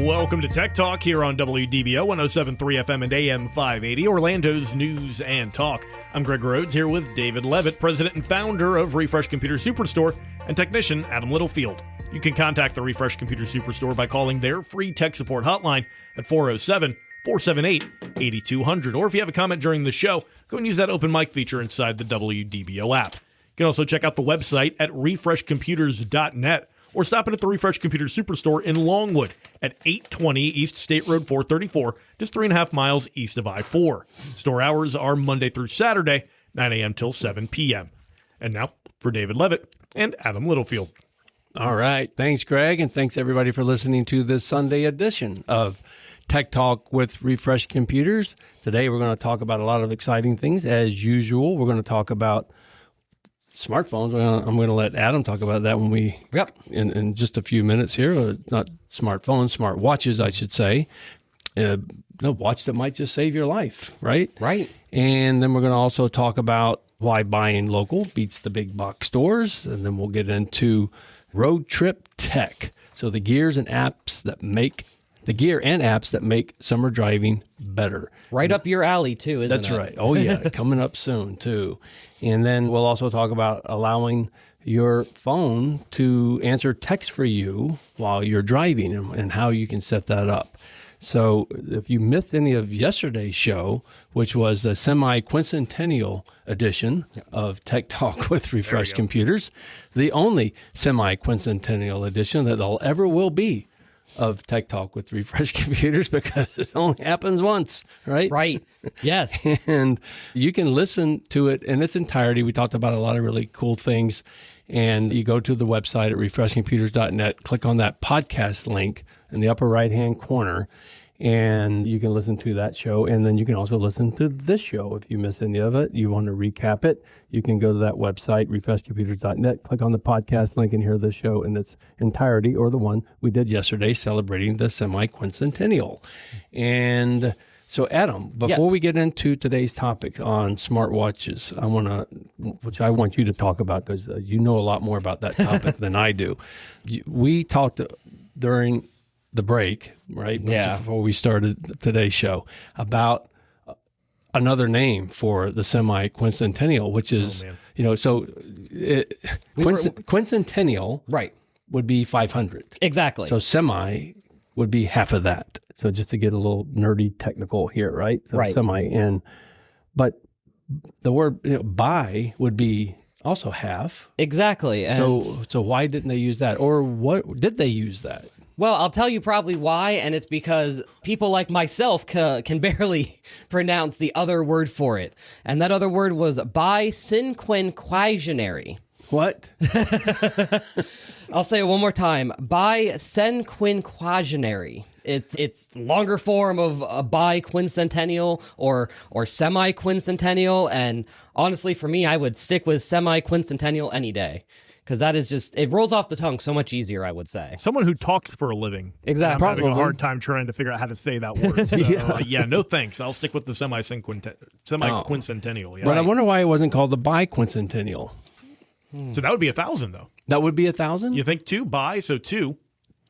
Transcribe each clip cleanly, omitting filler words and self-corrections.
Welcome to Tech Talk here on WDBO 107.3 FM and AM 580, Orlando's news and talk. I'm Greg Rhodes here with David Levitt, president and founder of Refresh Computer Superstore, and technician Adam Littlefield. You can contact the Refresh Computer Superstore by calling their free tech support hotline at 407-478-8200. Or if you have a comment during the show, go and use that open mic feature inside the WDBO app. You can also check out the website at refreshcomputers.net or stop in at the Refresh Computer Superstore in Longwood at 820 East State Road 434, just 3.5 miles east of I-4. Store hours are Monday through Saturday, 9 a.m. till 7 p.m. And now for David Levitt and Adam Littlefield. All right. Thanks, Greg, and thanks, everybody, for listening to this Sunday edition of Tech Talk with Refresh Computers. Today, we're going to talk about a lot of exciting things. As usual, we're going to talk about smartphones. I'm going to let Adam talk about that when we in just a few minutes here. Not smartphones, smartwatches, I should say. A watch that might just save your life, right? Right. And then we're going to also talk about why buying local beats the big box stores. And then we'll get into road trip tech. So the gear and apps that make summer driving better. Right up your alley, too, isn't it? That's right. Oh, yeah. Coming up soon, too. And then we'll also talk about allowing your phone to answer text for you while you're driving and how you can set that up. So if you missed any of yesterday's show, which was the semi-quincentennial edition of Tech Talk with Refresh Computers, the only semi-quincentennial edition that there ever will be of Tech Talk with Refresh Computers, because it only happens once, right? Right. Yes. And you can listen to it in its entirety. We talked about a lot of really cool things. And you go to the website at refreshcomputers.net, click on that podcast link in the upper right-hand corner, and you can listen to that show. And then you can also listen to this show. If you missed any of it, you want to recap it, you can go to that website, refreshcomputers.net, click on the podcast link and hear the show in its entirety, or the one we did yesterday celebrating the semi-quincentennial. And so, Adam, before we get into today's topic on smartwatches, I want you to talk about, because you know a lot more about that topic than I do. We talked during the break, right? Yeah. Before we started today's show, about another name for the semi-quincentennial, which is, quincentennial Right. would be 500. Exactly. So semi would be half of that. So just to get a little nerdy technical here, right? So right. Semi, but the word buy would be also half. Exactly. And so why didn't they use that? Or what did they use that? Well, I'll tell you probably why, and it's because people like myself can barely pronounce the other word for it. And that other word was biquinquagenary. What? I'll say it one more time. Biquinquagenary. It's longer form of a biquincentennial or semi-quincentennial, and honestly, for me, I would stick with semi-quincentennial any day. Because that is just, it rolls off the tongue so much easier, I would say. Someone who talks for a living. Exactly. I'm having a hard time trying to figure out how to say that word. So, no thanks. I'll stick with the semi-quincentennial. Yeah. But I wonder why it wasn't called the biquincentennial. So that would be 1,000, though. That would be 1,000? You think two, so two.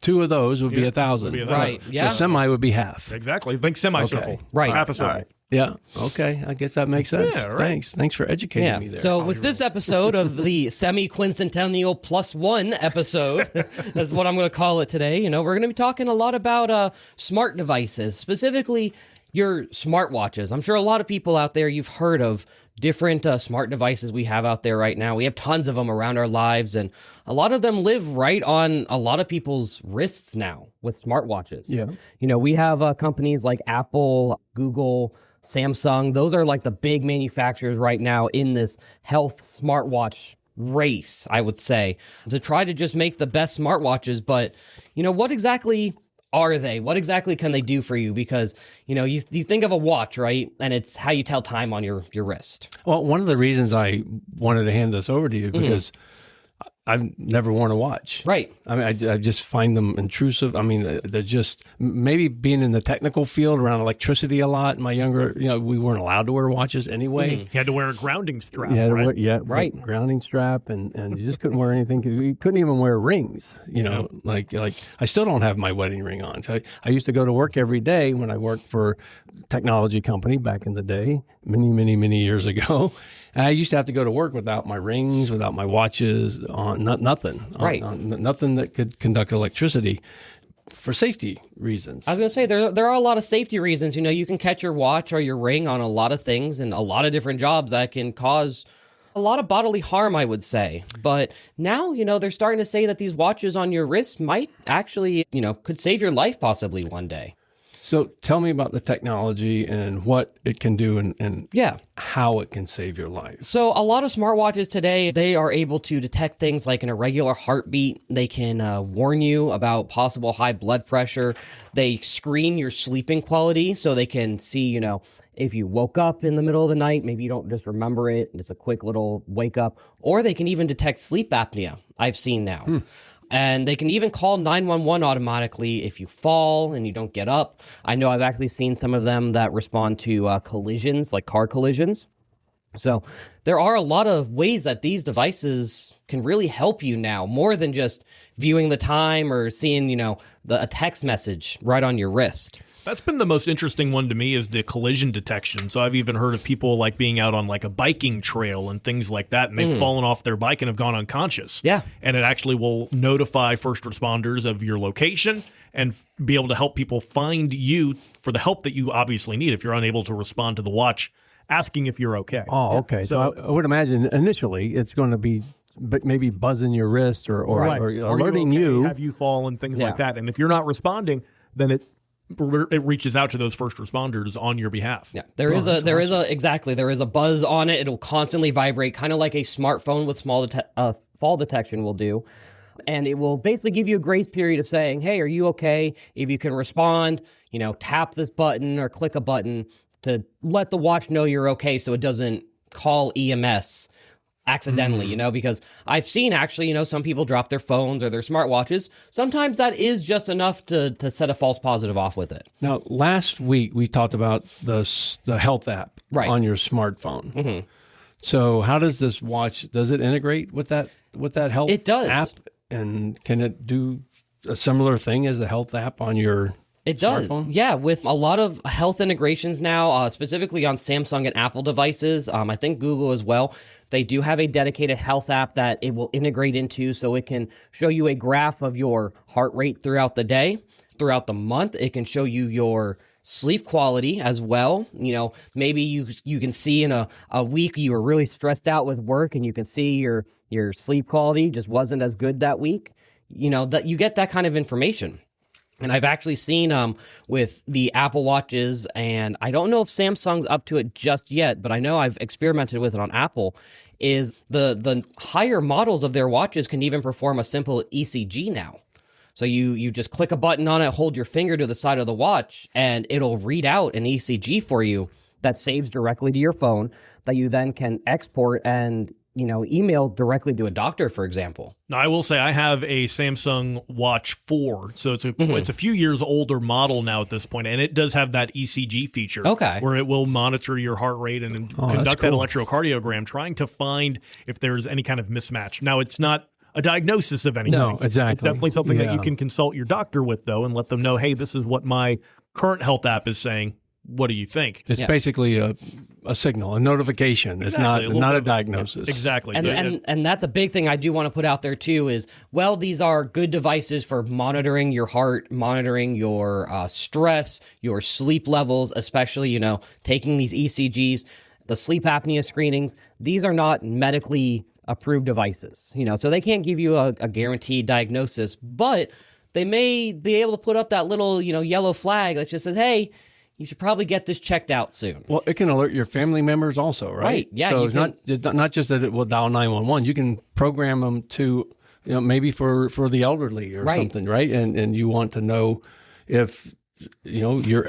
Two of those would be 1,000. Right, yeah. So semi would be half. Exactly. Think semicircle. Okay. Right. Half a circle. Right. Yeah. Okay. I guess that makes sense. Yeah, right. Thanks for educating me there. So with this episode of the semi-quincentennial plus one episode, that's what I'm going to call it today. We're going to be talking a lot about smart devices, specifically your smartwatches. I'm sure a lot of people out there, you've heard of different smart devices we have out there right now. We have tons of them around our lives, and a lot of them live right on a lot of people's wrists now with smartwatches. Yeah. We have companies like Apple, Google, Samsung. Those are like the big manufacturers right now in this health smartwatch race, I would say, to try to just make the best smartwatches. But, what exactly are they? What exactly can they do for you? Because, you think of a watch, right? And it's how you tell time on your wrist. Well, one of the reasons I wanted to hand this over to you, because I've never worn a watch. Right. I mean, I just find them intrusive. I mean, they're just, maybe being in the technical field around electricity a lot. In my younger, we weren't allowed to wear watches anyway. You had to wear a grounding strap, You had to right? wear, Right. grounding strap, and you just couldn't wear anything. You couldn't even wear rings. Like I still don't have my wedding ring on. So I used to go to work every day when I worked for a technology company back in the day, many years ago. And I used to have to go to work without my rings, without my watches, on nothing. Right. Nothing that could conduct electricity for safety reasons. I was going to say, there are a lot of safety reasons. You can catch your watch or your ring on a lot of things and a lot of different jobs that can cause a lot of bodily harm, I would say. But now, they're starting to say that these watches on your wrist might actually, could save your life possibly one day. So tell me about the technology and what it can do and Yeah. how it can save your life. So a lot of smartwatches today, they are able to detect things like an irregular heartbeat. They can warn you about possible high blood pressure. They screen your sleeping quality so they can see, if you woke up in the middle of the night, maybe you don't just remember it, just a quick little wake up. Or they can even detect sleep apnea, I've seen now. And they can even call 911 automatically if you fall and you don't get up. I know I've actually seen some of them that respond to collisions, like car collisions. So there are a lot of ways that these devices can really help you now, more than just viewing the time or seeing, a text message right on your wrist. That's been the most interesting one to me, is the collision detection. So I've even heard of people like being out on like a biking trail and things like that, and they've fallen off their bike and have gone unconscious. Yeah. And it actually will notify first responders of your location and be able to help people find you for the help that you obviously need if you're unable to respond to the watch, asking if you're okay. Oh, okay. So I would imagine initially it's going to be maybe buzzing your wrist or alerting you. Have you fall and things like that. And if you're not responding, then it reaches out to those first responders on your behalf. Yeah, there is a buzz on it. It'll constantly vibrate, kind of like a smartphone with fall detection will do. And it will basically give you a grace period of saying, hey, are you okay? If you can respond, tap this button or click a button to let the watch know you're okay so it doesn't call EMS accidentally, because I've seen actually, some people drop their phones or their smartwatches. Sometimes that is just enough to set a false positive off with it. Now, last week we talked about the health app on your smartphone. Mm-hmm. So how does this watch, does it integrate with that health app? And can it do a similar thing as the health app on your It does. smartphone? Yeah, with a lot of health integrations now, specifically on Samsung and Apple devices, I think Google as well, they do have a dedicated health app that it will integrate into, so it can show you a graph of your heart rate throughout the day, throughout the month. It can show you your sleep quality as well. Maybe you can see in a week you were really stressed out with work and you can see your sleep quality just wasn't as good that week. That you get that kind of information. And I've actually seen with the Apple Watches, and I don't know if Samsung's up to it just yet, but I know I've experimented with it on Apple, is the higher models of their watches can even perform a simple ECG now. So you just click a button on it, hold your finger to the side of the watch, and it'll read out an ECG for you that saves directly to your phone that you then can export and email directly to a doctor, for example. Now, I will say I have a Samsung Watch 4, so it's a few years older model now at this point, and it does have that ECG feature, where it will monitor your heart rate and conduct that electrocardiogram, trying to find if there's any kind of mismatch. Now, it's not a diagnosis of anything. No, exactly. It's definitely something that you can consult your doctor with, though, and let them know, hey, this is what my current health app is saying. What do you think? It's basically a signal, a notification. Exactly, It's not a diagnosis. Exactly. And that's a big thing I do want to put out there too is, these are good devices for monitoring your heart, monitoring your stress, your sleep levels, especially, taking these ECGs, the sleep apnea screenings. These are not medically approved devices, so they can't give you a guaranteed diagnosis, but they may be able to put up that little, yellow flag that just says, hey, you should probably get this checked out soon. Well, it can alert your family members also, right? Right, yeah. So it's not just that it will dial 911. You can program them to, maybe for the elderly or something, right? And you want to know if, your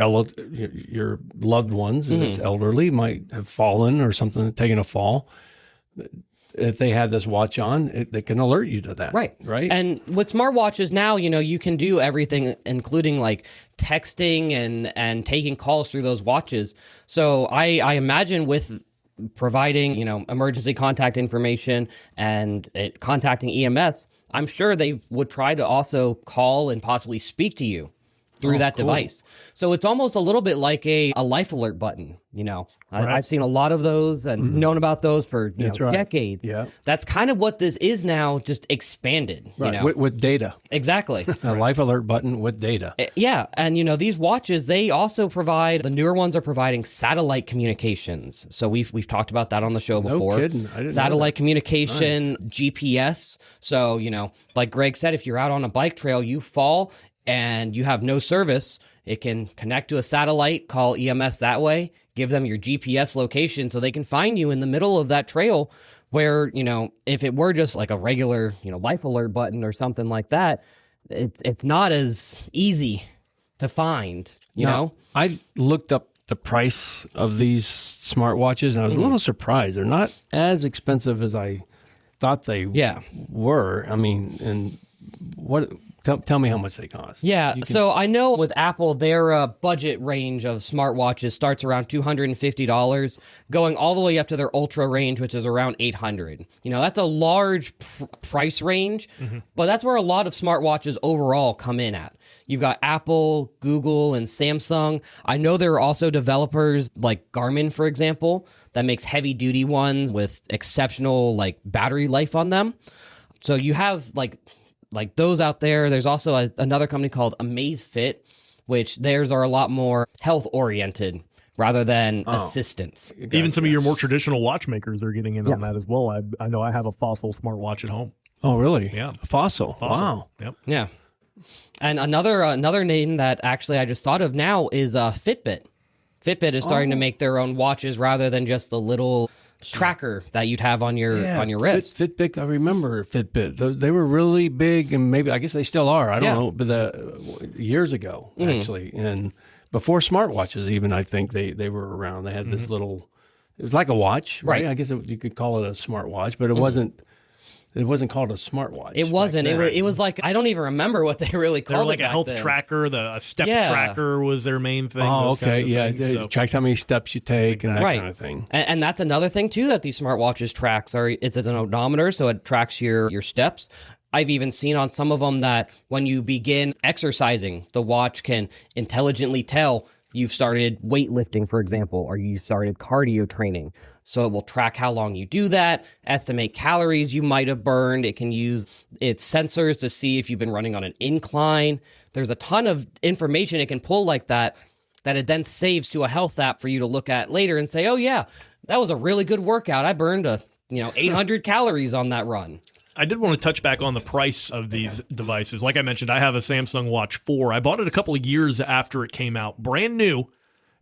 loved ones, if it's elderly, might have fallen or something, taken a fall. if they have this watch on, they can alert you to that. Right. Right. And with smartwatches now, you can do everything, including like texting and taking calls through those watches. So I imagine with providing, emergency contact information and contacting EMS, I'm sure they would try to also call and possibly speak to you through that device. So it's almost a little bit like a life alert button, I've seen a lot of those and known about those for decades. Yeah. That's kind of what this is now, just expanded, With data. Exactly. A life alert button with data. Yeah. And, these watches, they also provide, the newer ones are providing satellite communications. So we've talked about that on the show before. No kidding. I didn't know satellite that. communication, GPS. So, like Greg said, if you're out on a bike trail, you fall and you have no service, it can connect to a satellite, call EMS that way, give them your GPS location so they can find you in the middle of that trail where, if it were just like a regular, life alert button or something like that, it's not as easy to find, you know? I looked up the price of these smartwatches and I was a little surprised. They're not as expensive as I thought they were. I mean, and what... Tell me how much they cost. Yeah, so I know with Apple, their budget range of smartwatches starts around $250, going all the way up to their Ultra range, which is around $800. That's a large price range, but that's where a lot of smartwatches overall come in at. You've got Apple, Google, and Samsung. I know there are also developers like Garmin, for example, that makes heavy-duty ones with exceptional battery life on them. So you have like those out there. There's also another company called Amazfit, which theirs are a lot more health oriented rather than assistance. Even some of your more traditional watchmakers are getting in on that as well. I know I have a Fossil smartwatch at home. Oh, really? Yeah. Fossil. Wow. Yep. Yeah. And another name that actually I just thought of now is Fitbit. Fitbit is starting to make their own watches rather than just the little tracker that you'd have on your wrist. Fitbit, I remember Fitbit. They were really big, and maybe I guess they still are. I don't know, but years ago actually, and before smartwatches, even I think they were around. They had this little. It was like a watch, right? I guess you could call it a smartwatch, but it wasn't. It wasn't called a smartwatch. It wasn't. It was like, I don't even remember what they really called it. They were like a health tracker. A step tracker was their main thing. Oh, okay. It tracks how many steps you take and that kind of thing. And that's another thing, too, that these smartwatches track. It's an odometer, so it tracks your steps. I've even seen on some of them that when you begin exercising, the watch can intelligently tell you've started weightlifting, for example, or you started cardio training. So it will track how long you do that, estimate calories you might have burned. It can use its sensors to see if you've been running on an incline. There's a ton of information it can pull like that it then saves to a health app for you to look at later and say, oh yeah, that was a really good workout. I burned 800 calories on that run. I did want to touch back on the price of these devices. Like I mentioned, I have a Samsung Watch 4. I bought it a couple of years after it came out. Brand new.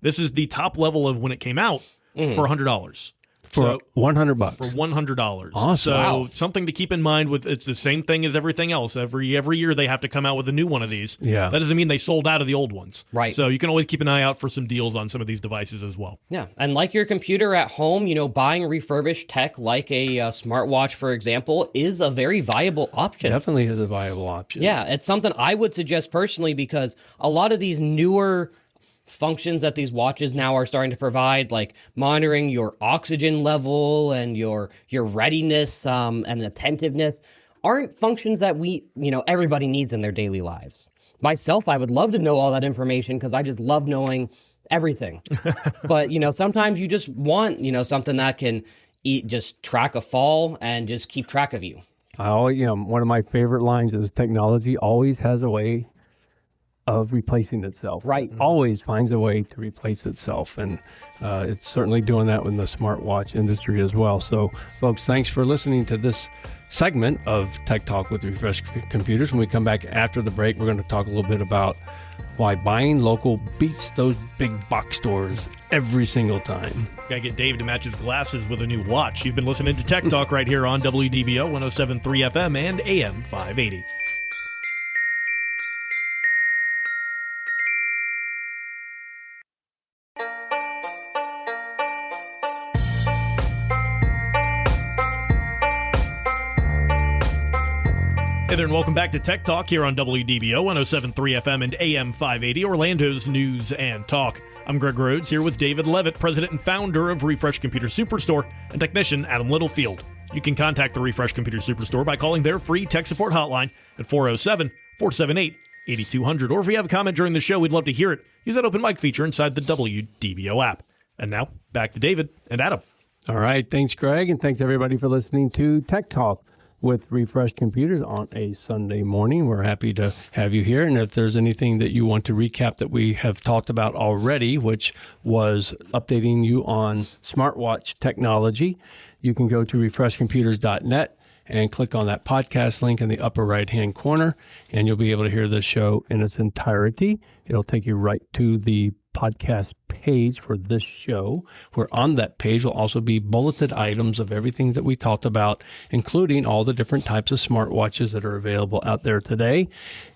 This is the top level of when it came out for $100. For $100. For $100. Awesome. So something to keep in mind with it's the same thing as everything else. Every year they have to come out with a new one of these. Yeah. That doesn't mean they sold out of the old ones. Right. So you can always keep an eye out for some deals on some of these devices as well. Yeah. And like your computer at home, buying refurbished tech like a smartwatch, for example, is a very viable option. Definitely is a viable option. Yeah. It's something I would suggest personally because a lot of these newer functions that these watches now are starting to provide, like monitoring your oxygen level and your readiness and attentiveness, aren't functions that everybody needs in their daily lives. Myself, I would love to know all that information because I just love knowing everything. But sometimes you just want something that can just track a fall and just keep track of you. One of my favorite lines is technology always has a way of replacing itself. Right. Always finds a way to replace itself. And it's certainly doing that in the smartwatch industry as well. So, folks, thanks for listening to this segment of Tech Talk with Refresh Computers. When we come back after the break, we're going to talk a little bit about why buying local beats those big box stores every single time. Gotta get Dave to match his glasses with a new watch. You've been listening to Tech Talk right here on WDBO 107.3 FM and AM 580. Hey there, and welcome back to Tech Talk here on WDBO 107.3 FM and AM 580, Orlando's news and talk. I'm Greg Rhodes here with David Levitt, president and founder of Refresh Computer Superstore, and technician Adam Littlefield. You can contact the Refresh Computer Superstore by calling their free tech support hotline at 407-478-8200. Or if you have a comment during the show, we'd love to hear it. Use that open mic feature inside the WDBO app. And now, back to David and Adam. All right. Thanks, Greg. And thanks, everybody, for listening to Tech Talk with Refresh Computers on a Sunday morning. We're happy to have you here. And if there's anything that you want to recap that we have talked about already, which was updating you on smartwatch technology, you can go to refreshcomputers.net and click on that podcast link in the upper right-hand corner, and you'll be able to hear the show in its entirety. It'll take you right to the podcast page for this show, where on that page will also be bulleted items of everything that we talked about, including all the different types of smartwatches that are available out there today,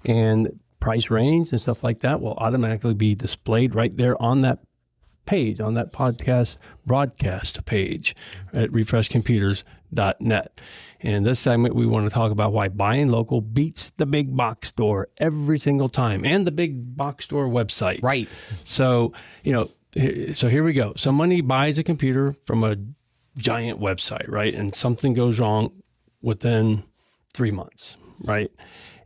and price range and stuff like that will automatically be displayed right there on that page, on that podcast broadcast page at refreshcomputers.net. In this segment, we want to talk about why buying local beats the big box store every single time, and the big box store website. Right. So, so here we go. Somebody buys a computer from a giant website, right? And something goes wrong within 3 months, right?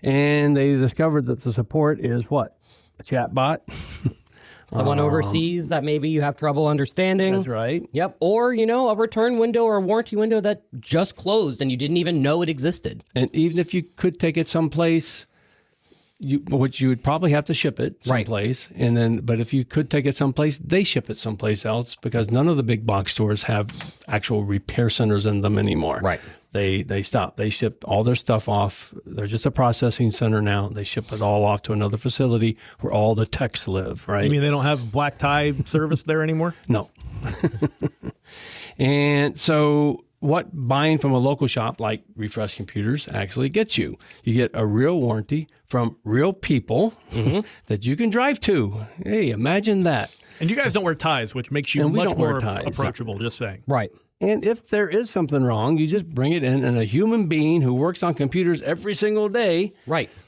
And they discovered that the support is what? A chat bot. Someone overseas that maybe you have trouble understanding. That's right. Yep. Or, a return window or a warranty window that just closed and you didn't even know it existed. And even if you could take it someplace, which you would probably have to ship it someplace, right. But if you could take it someplace, they ship it someplace else, because none of the big box stores have actual repair centers in them anymore. Right. They stopped. They shipped all their stuff off. They're just a processing center now. They ship it all off to another facility where all the techs live, right? You mean they don't have black tie service there anymore? No. And so what buying from a local shop like Refresh Computers actually gets you? You get a real warranty from real people that you can drive to. Hey, imagine that. And you guys don't wear ties, which makes you much more approachable, just saying. Right. And if there is something wrong, you just bring it in, and a human being who works on computers every single day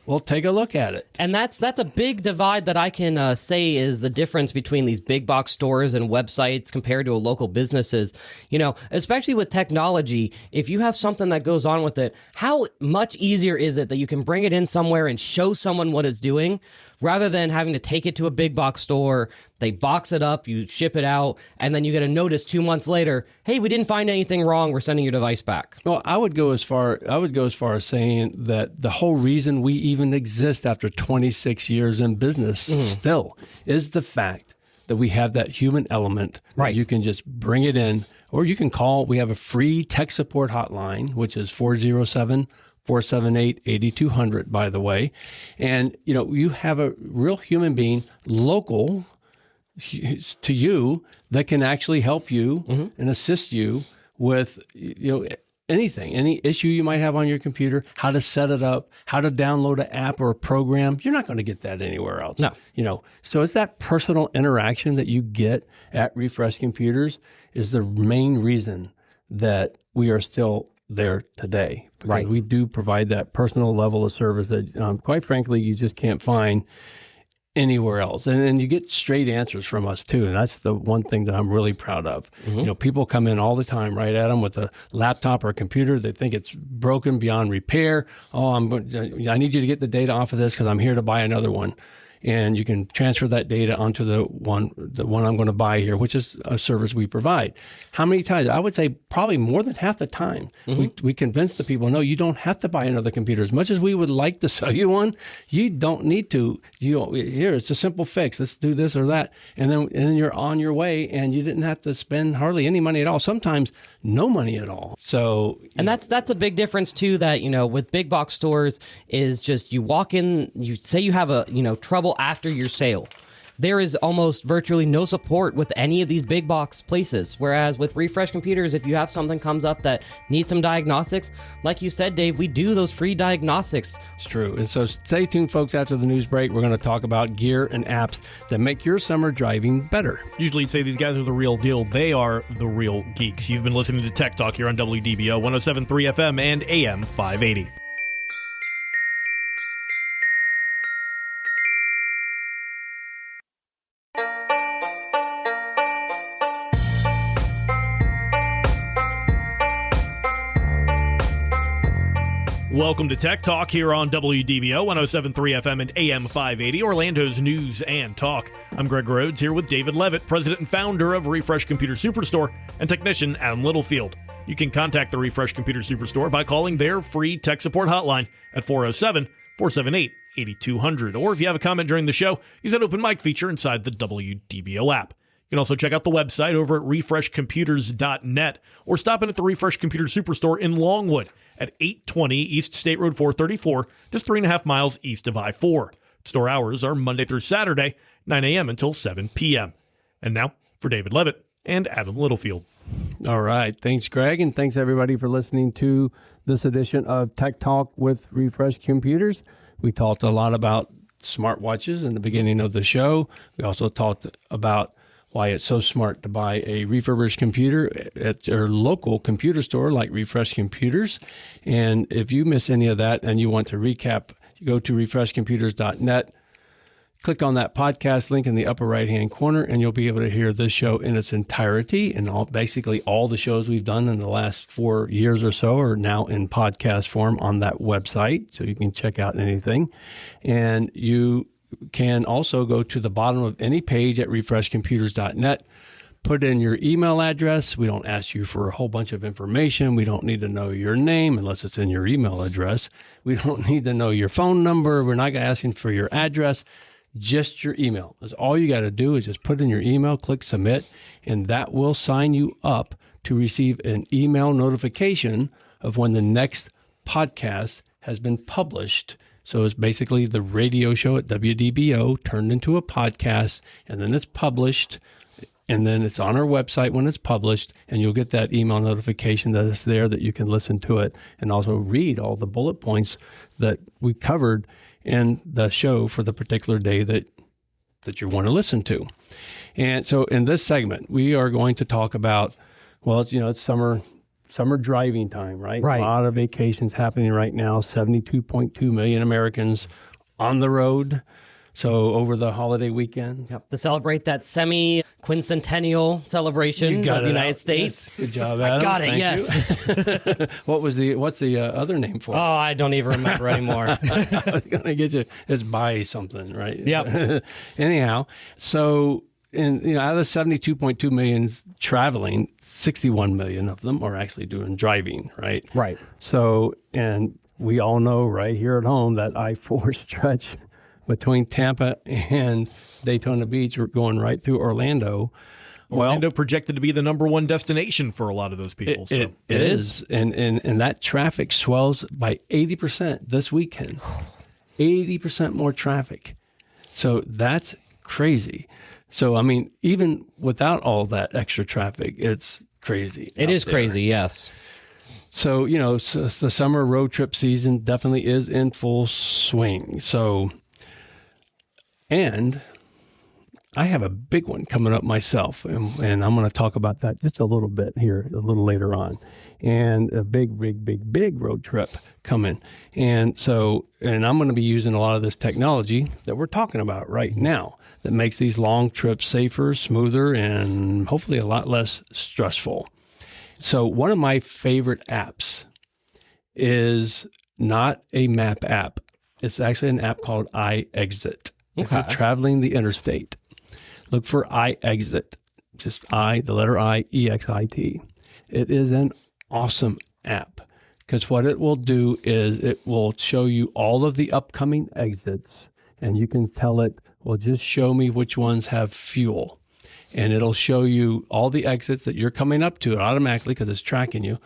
will take a look at it. And that's a big divide that I can say is the difference between these big box stores and websites compared to local businesses. Especially with technology, if you have something that goes on with it, how much easier is it that you can bring it in somewhere and show someone what it's doing, rather than having to take it to a big box store, they box it up, you ship it out, and then you get a notice 2 months later, hey, we didn't find anything wrong, we're sending your device back. Well, I would go as far as saying that the whole reason we even exist after 26 years in business still is the fact that we have that human element. Right. You can just bring it in, or you can call. We have a free tech support hotline, which is 407-478-8200, by the way. And, you have a real human being local to you that can actually help you and assist you with, anything, any issue you might have on your computer, how to set it up, how to download an app or a program. You're not going to get that anywhere else. No. So it's that personal interaction that you get at Refresh Computers is the main reason that we are still there today. Because right. we do provide that personal level of service that, quite frankly, you just can't find anywhere else. And you get straight answers from us too. And that's the one thing that I'm really proud of. People come in all the time, right, Adam, with a laptop or a computer. They think it's broken beyond repair. I need you to get the data off of this because I'm here to buy another one. And you can transfer that data onto the one I'm going to buy here, which is a service we provide. How many times? I would say probably more than half the time. We convince the people, no, you don't have to buy another computer. As much as we would like to sell you one, you don't need to. Here, it's a simple fix. Let's do this or that. And then you're on your way, and you didn't have to spend hardly any money at all. Sometimes no money at all. So, and that's a big difference too, that, with big box stores is just you walk in, you say you have a, trouble after your sale. There is almost virtually no support with any of these big box places. Whereas with Refresh Computers, if you have something comes up that needs some diagnostics, like you said, Dave, we do those free diagnostics. It's true. And so stay tuned, folks. After the news break, we're going to talk about gear and apps that make your summer driving better. Usually you'd say these guys are the real deal. They are the real geeks. You've been listening to Tech Talk here on WDBO 107.3 FM and AM 580. Welcome to Tech Talk here on WDBO 107.3 FM and AM 580, Orlando's news and talk. I'm Greg Rhodes here with David Levitt, president and founder of Refresh Computer Superstore, and technician Adam Littlefield. You can contact the Refresh Computer Superstore by calling their free tech support hotline at 407-478-8200. Or if you have a comment during the show, use that open mic feature inside the WDBO app. You can also check out the website over at refreshcomputers.net or stop in at the Refresh Computer Superstore in Longwood at 820 East State Road 434, just 3.5 miles east of I-4. Store hours are Monday through Saturday, 9 a.m. until 7 p.m. And now for David Levitt and Adam Littlefield. All right. Thanks, Greg, and thanks, everybody, for listening to this edition of Tech Talk with Refresh Computers. We talked a lot about smartwatches in the beginning of the show. We also talked about why it's so smart to buy a refurbished computer at your local computer store like Refresh Computers. And if you miss any of that and you want to recap, you go to refreshcomputers.net, click on that podcast link in the upper right-hand corner, and you'll be able to hear this show in its entirety. And basically all the shows we've done in the last 4 years or so are now in podcast form on that website, so you can check out anything. And you can also go to the bottom of any page at refreshcomputers.net, put in your email address. We don't ask you for a whole bunch of information. We don't need to know your name unless it's in your email address. We don't need to know your phone number. We're not asking for your address, just your email. That's all you got to do is just put in your email, click submit, and that will sign you up to receive an email notification of when the next podcast has been published. So it's basically the radio show at WDBO turned into a podcast, and then it's published, and then it's on our website when it's published, and you'll get that email notification that it's there, that you can listen to it and also read all the bullet points that we covered in the show for the particular day that you want to listen to. And so in this segment, we are going to talk about, well, it's summer driving time, right? Right. A lot of vacations happening right now. 72.2 million Americans on the road. So over the holiday weekend. Yep. To celebrate that semi-quincentennial celebration of the United States. Yes. Good job, Adam. I got it, Thank you. What's the other name for it? Oh, I don't even remember anymore. I was going to get you, it's buy something, right? Yep. Anyhow, so out of the 72.2 million traveling, 61 million of them are actually doing driving, right? Right. So, and we all know right here at home that I-4 stretch between Tampa and Daytona Beach, we're going right through Orlando. Orlando projected to be the number one destination for a lot of those people. It is. And that traffic swells by 80% this weekend. 80% more traffic. So that's crazy. So, I mean, even without all that extra traffic, it's crazy. It is crazy, yes. So, the summer road trip season definitely is in full swing. So, and I have a big one coming up myself, and I'm going to talk about that just a little bit here, a little later on. And a big road trip coming. And I'm going to be using a lot of this technology that we're talking about right now that makes these long trips safer, smoother, and hopefully a lot less stressful. So one of my favorite apps is not a map app. It's actually an app called iExit. If you're traveling the interstate, look for iExit, just the letter I, E-X-I-T. It is an awesome app because what it will do is it will show you all of the upcoming exits, and you can tell it, well, just show me which ones have fuel. And it'll show you all the exits that you're coming up to automatically because it's tracking you.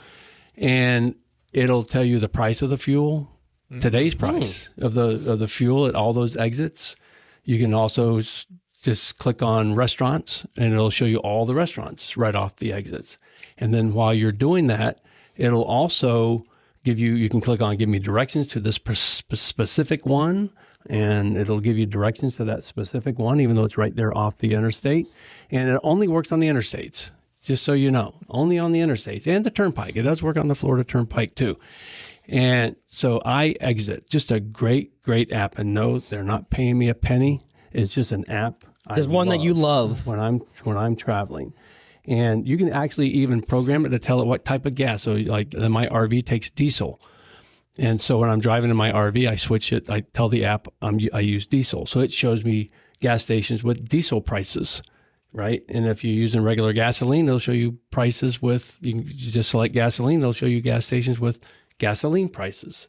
And it'll tell you the price of the fuel, today's price of the fuel at all those exits. You can also just click on restaurants, and it'll show you all the restaurants right off the exits. And then while you're doing that, it'll also you can click on give me directions to this specific one, and it'll give you directions to that specific one, even though it's right there off the interstate. And it only works on the interstates, just so you know, only on the interstates and the turnpike. It does work on the Florida Turnpike too. And so iExit, just a great app. And no, they're not paying me a penny. It's just an app. Just one that you love when I'm traveling. And you can actually even program it to tell it what type of gas. So like my RV takes diesel. And so when I'm driving in my RV, I switch it. I tell the app I use diesel. So it shows me gas stations with diesel prices, right? And if you're using regular gasoline, they'll show you prices with, you just select gasoline, they'll show you gas stations with gasoline prices.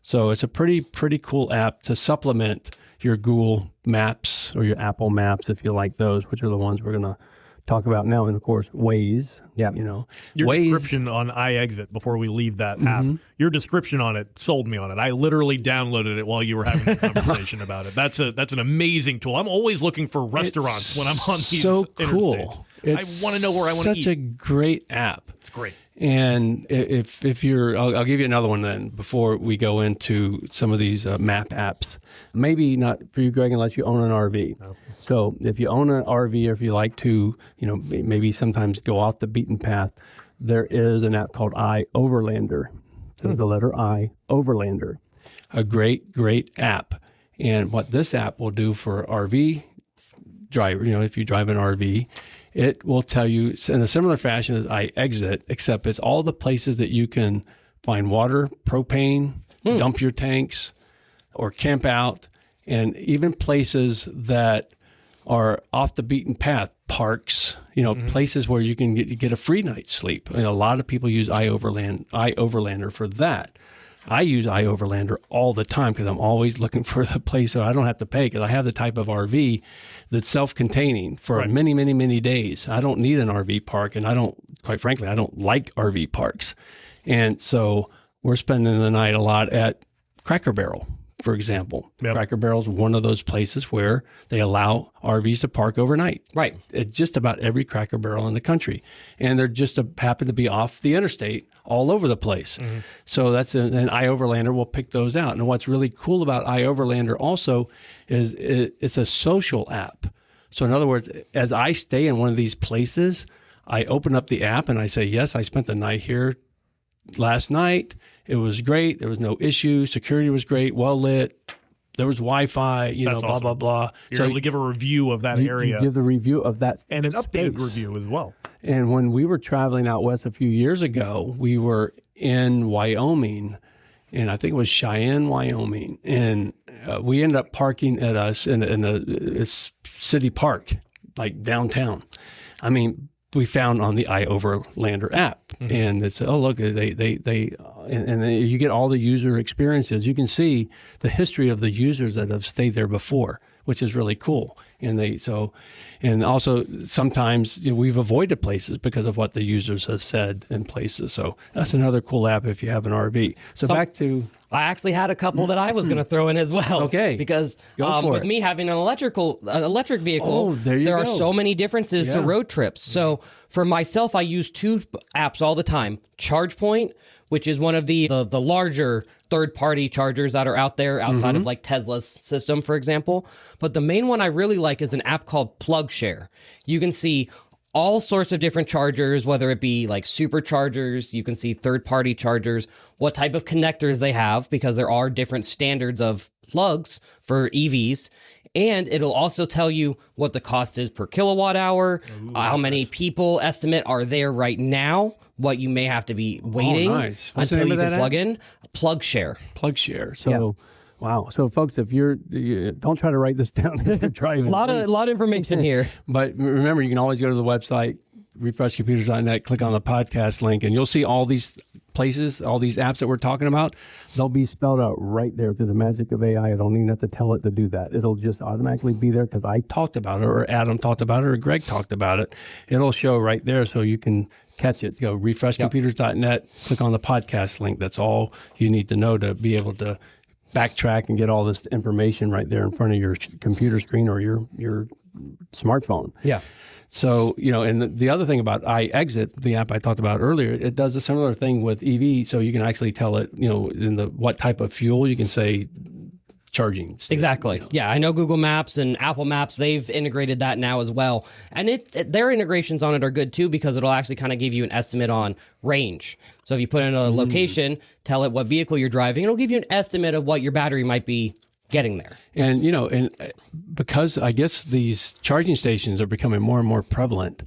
So it's a pretty cool app to supplement your Google Maps or your Apple Maps, if you like those, which are the ones we're going to talk about now. And of course, Waze. Yeah. Your Waze, description on iExit before we leave that app, your description on it sold me on it. I literally downloaded it while you were having a conversation about it. That's an amazing tool. I'm always looking for restaurants when I'm on these so interstates. cool. I want to know where I want to eat. Such a great app. It's great. And if you're, I'll give you another one then before we go into some of these map apps. Maybe not for you, Greg, unless you own an RV. No. So if you own an RV, or if you like to, maybe sometimes go off the beaten path, there is an app called iOverlander. So the letter I, Overlander, a great app. And what this app will do for RV driver, if you drive an RV, it will tell you in a similar fashion as iExit, except it's all the places that you can find water, propane, dump your tanks, or camp out, and even places that are off the beaten path, parks, places where you can get a free night's sleep. And a lot of people use iOverlander for that. I use iOverlander all the time because I'm always looking for the place so I don't have to pay, because I have the type of RV that's self-containing for many, many, many days. I don't need an RV park, and quite frankly, I don't like RV parks. And so we're spending the night a lot at Cracker Barrel, for example. Yep. Cracker Barrel is one of those places where they allow RVs to park overnight. Right. At just about every Cracker Barrel in the country. And they're just happen to be off the interstate all over the place. So that's an iOverlander will pick those out. And what's really cool about iOverlander also is it's a social app. So in other words, as I stay in one of these places, I open up the app and I say, yes, I spent the night here last night. It was great. There was no issue. Security was great, well lit. There was Wi-Fi, That's blah, awesome. blah, blah. You're able to give a review of that area. You give the review of that and an space. updated review as well. And when we were traveling out west a few years ago, we were in Wyoming, and I think it was Cheyenne, Wyoming. And we ended up parking in a city park, like downtown. I mean, we found on the iOverlander app, and it's look, and you get all the user experiences. You can see the history of the users that have stayed there before, which is really cool. And also sometimes we've avoided places because of what the users have said in places. So that's another cool app if you have an RV. So back to. I actually had a couple that I was going to throw in as well. Okay. Because with me having an electric vehicle, there are so many differences to road trips. So for myself, I use two apps all the time. ChargePoint, which is one of the larger third-party chargers that are out there outside of like Tesla's system, for example. But the main one I really like is an app called PlugShare. You can see all sorts of different chargers, whether it be like superchargers, you can see third-party chargers, what type of connectors they have, because there are different standards of plugs for EVs. And it'll also tell you what the cost is per kilowatt hour, how many people estimate are there right now, what you may have to be waiting until you can plug in. PlugShare. PlugShare. So, wow. So, folks, if you don't try to write this down as you're driving. a lot of information here. But remember, you can always go to the website, refreshcomputers.net, click on the podcast link, and you'll see all these places, all these apps that we're talking about. They'll be spelled out right there through the magic of AI. I don't even have to tell it to do that. It'll just automatically be there because I talked about it, or Adam talked about it, or Greg talked about it. It'll show right there so you can catch it. Go refreshcomputers.net, click on the podcast link. That's all you need to know to be able to backtrack and get all this information right there in front of your computer screen or your smartphone. Yeah. So, and the other thing about iExit, the app I talked about earlier, it does a similar thing with EV. So you can actually tell it, in what type of fuel, you can say charging station. Exactly. Yeah, I know Google Maps and Apple Maps, they've integrated that now as well. And their integrations on it are good too, because it'll actually kind of give you an estimate on range. So if you put in a location, tell it what vehicle you're driving, it'll give you an estimate of what your battery might be getting there. And, and because I guess these charging stations are becoming more and more prevalent,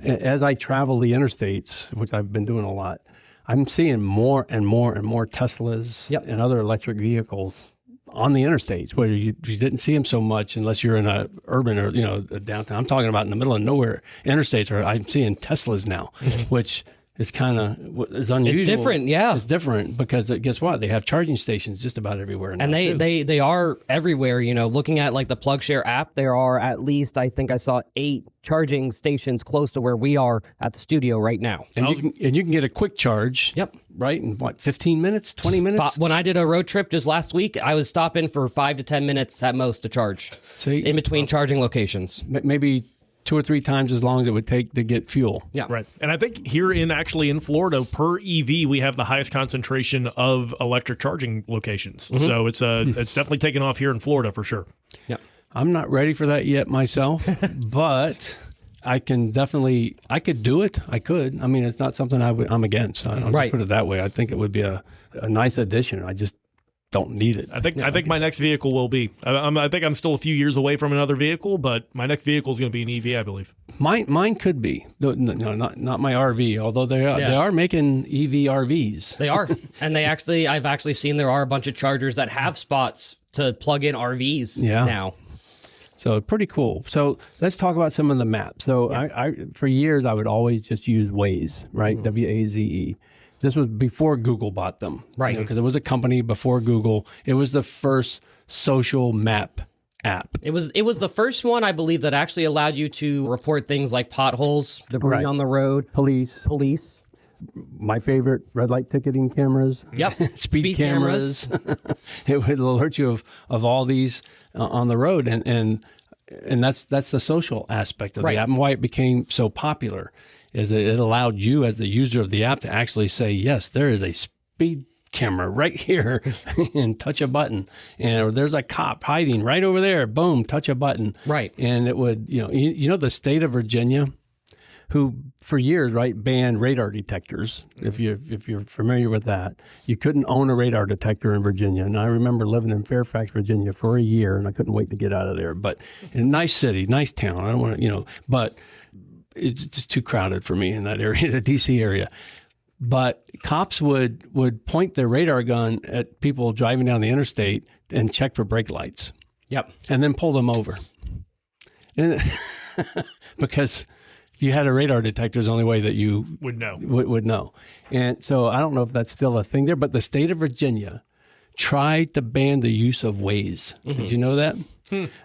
as I travel the interstates, which I've been doing a lot, I'm seeing more and more and more Teslas and other electric vehicles on the interstates where you didn't see them so much unless you're in a urban or, a downtown. I'm talking about in the middle of nowhere interstates, or I'm seeing Teslas now, which is kind of is unusual. It's different, yeah. It's different because guess what? They have charging stations just about everywhere now. And they are everywhere. Looking at like the PlugShare app, there are at least, I think I saw 8 charging stations close to where we are at the studio right now. And you can get a quick charge. Yep. Right in 15 minutes, 20 minutes. When I did a road trip just last week, I was stopping for 5 to 10 minutes at most to charge. In between charging locations. Maybe 2 or 3 times as long as it would take to get fuel. Yeah. Right. And I think here in Florida, per EV, we have the highest concentration of electric charging locations. So it's definitely taken off here in Florida for sure. Yeah. I'm not ready for that yet myself, but I could do it. I could. I mean, it's not something I'm against. I'll just put it that way. I think it would be a nice addition. I just don't need it. I think my next vehicle will be. I think I'm still a few years away from another vehicle, but my next vehicle is going to be an EV, I believe. Mine could be. No, not my RV. Although they are making EV RVs. They are, and I've actually seen there are a bunch of chargers that have spots to plug in RVs now. So pretty cool. So let's talk about some of the maps. So I for years I would always just use Waze, right? WAZE. This was before Google bought them, right? Because it was a company before Google. It was the first social map app. It was the first one, I believe, that actually allowed you to report things like potholes, debris on the road, police. My favorite, red light ticketing cameras. Yep. Speed cameras. It would alert you of all these on the road, and that's the social aspect of the app, and why it became so popular. Is it allowed you as the user of the app to actually say, yes, there is a speed camera right here, and touch a button, or there's a cop hiding right over there, boom, touch a button. Right. And it would, the state of Virginia, who for years, banned radar detectors. If you're familiar with that, you couldn't own a radar detector in Virginia. And I remember living in Fairfax, Virginia for a year, and I couldn't wait to get out of there. But a nice city, nice town. I don't want to, but it's just too crowded for me in that area, the DC area. But cops would point their radar gun at people driving down the interstate and check for brake lights. Yep. And then pull them over. And because you had a radar detector is the only way that you would know. Would know. And so I don't know if that's still a thing there, but the state of Virginia tried to ban the use of Waze. Did you know that?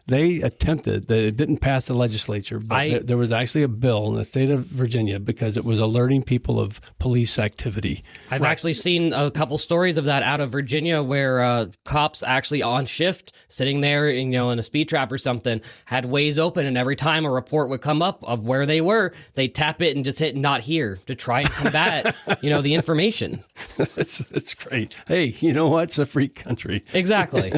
They attempted. It didn't pass the legislature, but there was actually a bill in the state of Virginia because it was alerting people of police activity. I've actually seen a couple stories of that out of Virginia where cops actually on shift, sitting there, in a speed trap or something, had Waze open, and every time a report would come up of where they were, they tap it and just hit not here to try and combat, the information. It's great. Hey, you know what? It's a free country. Exactly.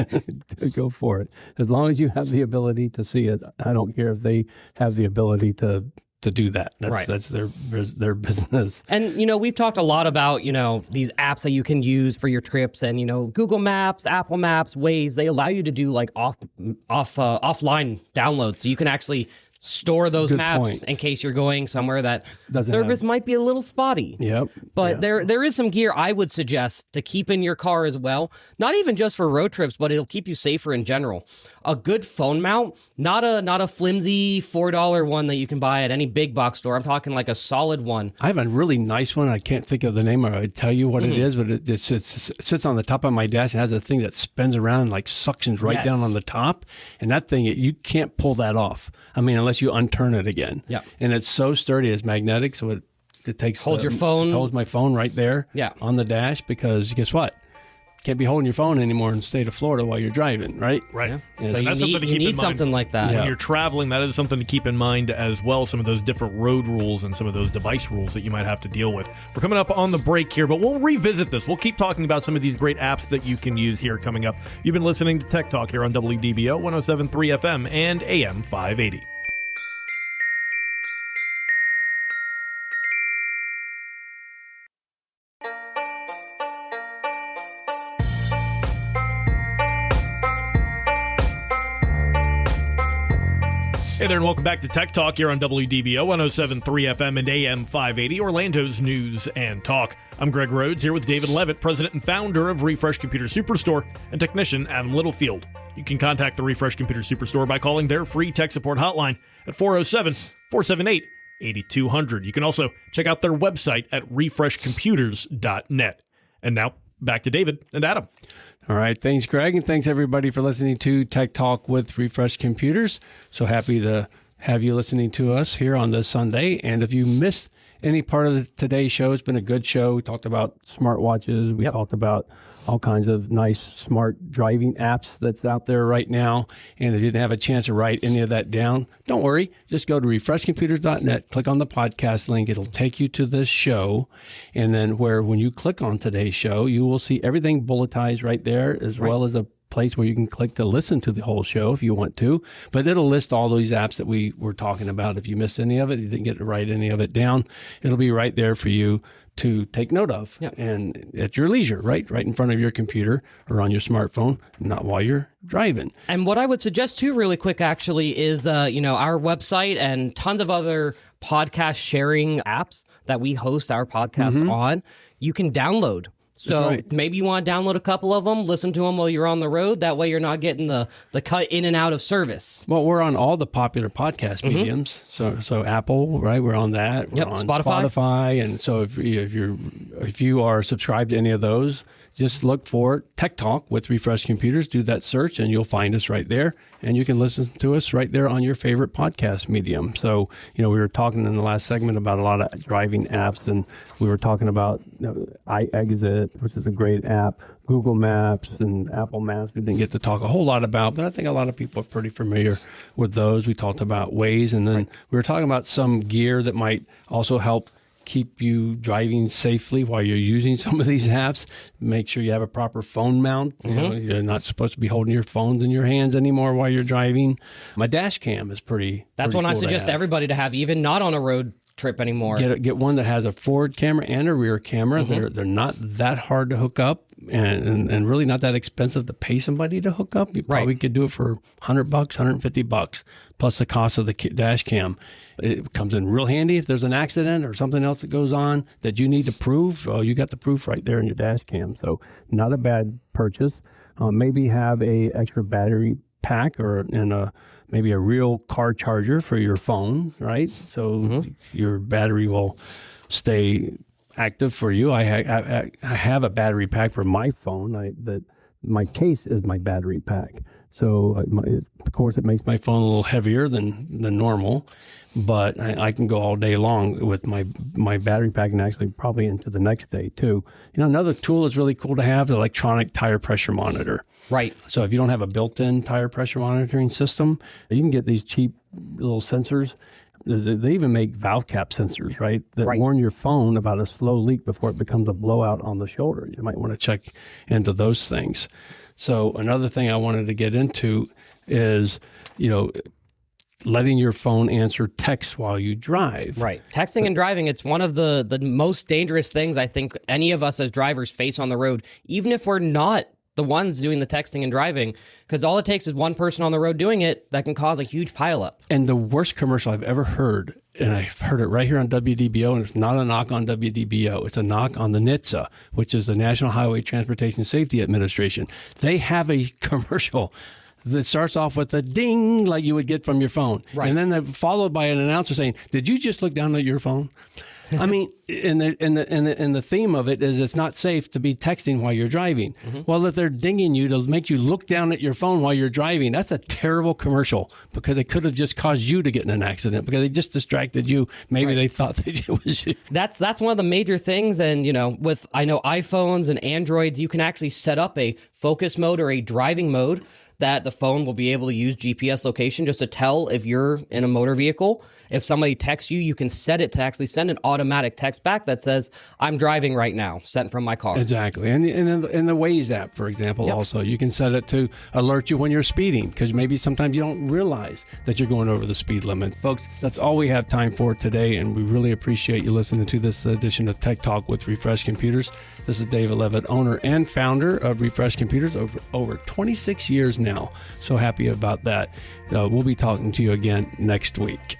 Go for it. As long as you have the ability to see it, I don't care if they have the ability to do that. That's their business. And we've talked a lot about these apps that you can use for your trips, and Google Maps, Apple Maps, Waze. They allow you to do like offline downloads, so you can actually store those maps in case you're going somewhere that service might be a little spotty. Yep. But there is some gear I would suggest to keep in your car as well. Not even just for road trips, but it'll keep you safer in general. A good phone mount, not a flimsy $4 one that you can buy at any big box store. I'm talking like a solid one. I have a really nice one. I can't think of the name, or I'd tell you what it is, but it sits on the top of my desk and has a thing that spins around and like suctions right down on the top. And that thing, you can't pull that off. I mean, unless you unturn it again. Yeah. And it's so sturdy, it's magnetic, so it takes holds your phone. It holds my phone right there on the dash, because guess what? Can't be holding your phone anymore in the state of Florida while you're driving, right? Right. Yeah. So you need something like that. When you're traveling, that is something to keep in mind as well, some of those different road rules and some of those device rules that you might have to deal with. We're coming up on the break here, but we'll revisit this. We'll keep talking about some of these great apps that you can use here coming up. You've been listening to Tech Talk here on WDBO 107.3 FM and AM 580. Hey there, and welcome back to Tech Talk here on WDBO 107.3 FM and AM 580, Orlando's News and Talk. I'm Greg Rhodes here with David Levitt, president and founder of Refresh Computer Superstore, and technician Adam Littlefield. You can contact the Refresh Computer Superstore by calling their free tech support hotline at 407-478-8200. You can also check out their website at refreshcomputers.net. And now, back to David and Adam. All right. Thanks, Greg. And thanks, everybody, for listening to Tech Talk with Refresh Computers. So happy to have you listening to us here on this Sunday. And if you missed any part of today's show, it's been a good show. We talked about smartwatches. We talked about all kinds of nice smart driving apps that's out there right now. And if you didn't have a chance to write any of that down, don't worry. Just go to refreshcomputers.net, click on the podcast link. It'll take you to this show. And then when you click on today's show, you will see everything bulletized right there, as well as a place where you can click to listen to the whole show if you want to. But it'll list all those apps that we were talking about. If you missed any of it, you didn't get to write any of it down, it'll be right there for you to take note of. And at your leisure, right in front of your computer or on your smartphone, not while you're driving. And what I would suggest too, really quick, actually, is our website and tons of other podcast sharing apps that we host our podcast on. You can download. So maybe you want to download a couple of them, listen to them while you're on the road. That way you're not getting the cut in and out of service. Well, we're on all the popular podcast mediums. So Apple, right? We're on that. We're on Spotify. And so if you are subscribed to any of those, just look for Tech Talk with Refresh Computers. Do that search, and you'll find us right there. And you can listen to us right there on your favorite podcast medium. So, we were talking in the last segment about a lot of driving apps, and we were talking about iExit, which is a great app, Google Maps and Apple Maps. We didn't get to talk a whole lot about, but I think a lot of people are pretty familiar with those. We talked about Waze, and then we were talking about some gear that might also help keep you driving safely while you're using some of these apps. Make sure you have a proper phone mount. You're not supposed to be holding your phones in your hands anymore while you're driving. My dash cam is That's one cool I suggest everybody to have, even not on a road trip anymore. Get one that has a forward camera and a rear camera. They're not that hard to hook up and really not that expensive to pay somebody to hook up. You probably could do it for $100, $150 plus the cost of the dash cam. It comes in real handy if there's an accident or something else that goes on that you need to prove. Well, you got the proof right there in your dash cam. So not a bad purchase. Maybe have a extra battery pack maybe a real car charger for your phone, right? So your battery will stay active for you. I have a battery pack for my phone. My case is my battery pack. So, of course, it makes my phone a little heavier than normal, but I can go all day long with my battery pack and actually probably into the next day, too. Another tool that's really cool to have, the electronic tire pressure monitor. Right. So if you don't have a built-in tire pressure monitoring system, you can get these cheap little sensors. They even make valve cap sensors, right, that warn your phone about a slow leak before it becomes a blowout on the shoulder. You might want to check into those things. So another thing I wanted to get into is, letting your phone answer texts while you drive. Right. Texting and driving, it's one of the most dangerous things I think any of us as drivers face on the road, even if we're not the ones doing the texting and driving, because all it takes is one person on the road doing it that can cause a huge pileup. And the worst commercial I've ever heard, and I've heard it right here on WDBO, and it's not a knock on WDBO, it's a knock on the NHTSA, which is the National Highway Transportation Safety Administration. They have a commercial that starts off with a ding like you would get from your phone. Right. And then they're followed by an announcer saying, "Did you just look down at your phone?" I mean, and the theme of it is it's not safe to be texting while you're driving. Well, if they're dinging you to make you look down at your phone while you're driving, that's a terrible commercial because it could have just caused you to get in an accident because they just distracted you. Maybe they thought that it was you. That's one of the major things. And, with iPhones and Androids, you can actually set up a focus mode or a driving mode that the phone will be able to use GPS location just to tell if you're in a motor vehicle. If somebody texts you, you can set it to actually send an automatic text back that says, "I'm driving right now," sent from my car. Exactly. And in the Waze app, for example, also, you can set it to alert you when you're speeding because maybe sometimes you don't realize that you're going over the speed limit. Folks, that's all we have time for today, and we really appreciate you listening to this edition of Tech Talk with Refresh Computers. This is David Levitt, owner and founder of Refresh Computers over 26 years now. So happy about that. We'll be talking to you again next week.